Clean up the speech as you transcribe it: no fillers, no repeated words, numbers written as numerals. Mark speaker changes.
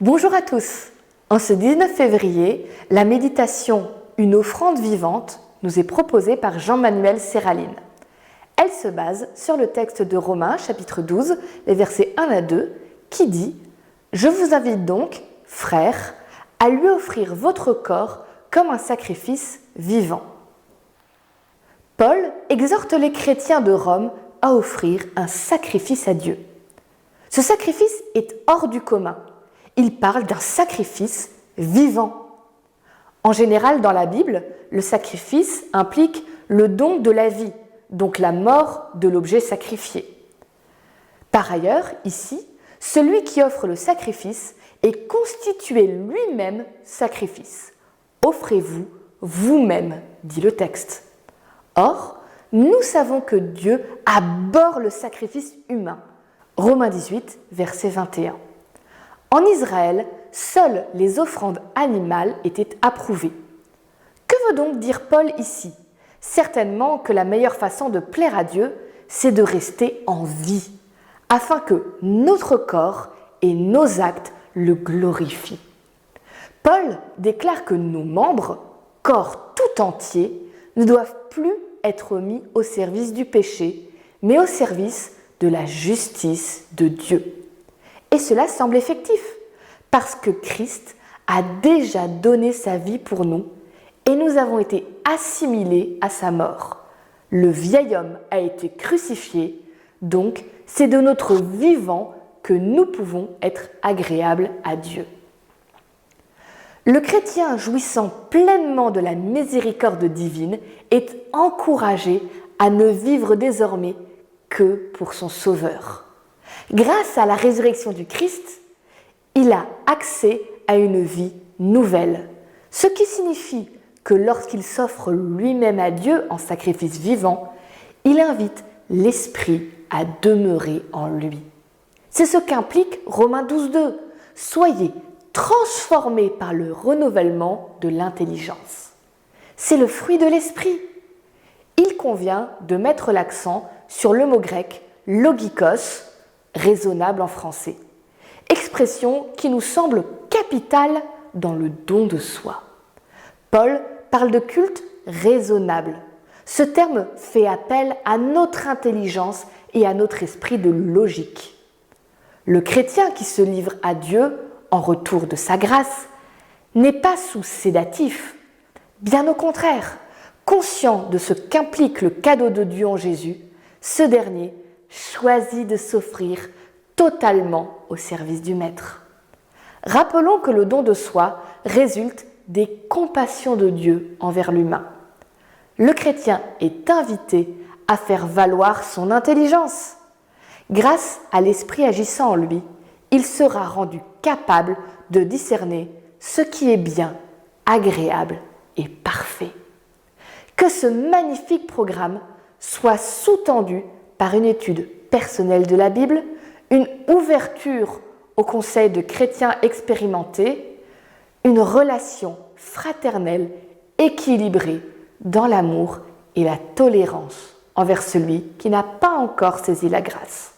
Speaker 1: Bonjour à tous. En ce 19 février, la méditation « Une offrande vivante » nous est proposée par Jean-Manuel Séraline. Elle se base sur le texte de Romains, chapitre 12, les versets 1 à 2, qui dit « Je vous invite donc, frères, à lui offrir votre corps comme un sacrifice vivant. » Paul exhorte les chrétiens de Rome à offrir un sacrifice à Dieu. Ce sacrifice est hors du commun. Il parle d'un sacrifice vivant. En général, dans la Bible, le sacrifice implique le don de la vie, donc la mort de l'objet sacrifié. Par ailleurs, ici, celui qui offre le sacrifice est constitué lui-même sacrifice. Offrez-vous vous-même, dit le texte. Or, nous savons que Dieu abhorre le sacrifice humain. Romains 18, verset 21. En Israël, seules les offrandes animales étaient approuvées. Que veut donc dire Paul ici ? Certainement que la meilleure façon de plaire à Dieu, c'est de rester en vie, afin que notre corps et nos actes le glorifient. Paul déclare que nos membres, corps tout entier, ne doivent plus être mis au service du péché, mais au service de la justice de Dieu. Et cela semble effectif, parce que Christ a déjà donné sa vie pour nous et nous avons été assimilés à sa mort. Le vieil homme a été crucifié, donc c'est de notre vivant que nous pouvons être agréables à Dieu. Le chrétien jouissant pleinement de la miséricorde divine est encouragé à ne vivre désormais que pour son Sauveur. Grâce à la résurrection du Christ, il a accès à une vie nouvelle, ce qui signifie que lorsqu'il s'offre lui-même à Dieu en sacrifice vivant, il invite l'Esprit à demeurer en lui. C'est ce qu'implique Romains 12,2. Soyez transformés par le renouvellement de l'intelligence. C'est le fruit de l'Esprit. Il convient de mettre l'accent sur le mot grec logikos, raisonnable en français, expression qui nous semble capitale dans le don de soi. Paul parle de culte raisonnable. Ce terme fait appel à notre intelligence et à notre esprit de logique. Le chrétien qui se livre à Dieu en retour de sa grâce n'est pas sous sédatif. Bien au contraire, conscient de ce qu'implique le cadeau de Dieu en Jésus, ce dernier choisit de s'offrir totalement au service du Maître. Rappelons que le don de soi résulte des compassions de Dieu envers l'humain. Le chrétien est invité à faire valoir son intelligence. Grâce à l'Esprit agissant en lui, il sera rendu capable de discerner ce qui est bien, agréable et parfait. Que ce magnifique programme soit sous-tendu par une étude personnelle de la Bible, une ouverture au conseil de chrétiens expérimentés, une relation fraternelle équilibrée dans l'amour et la tolérance envers celui qui n'a pas encore saisi la grâce.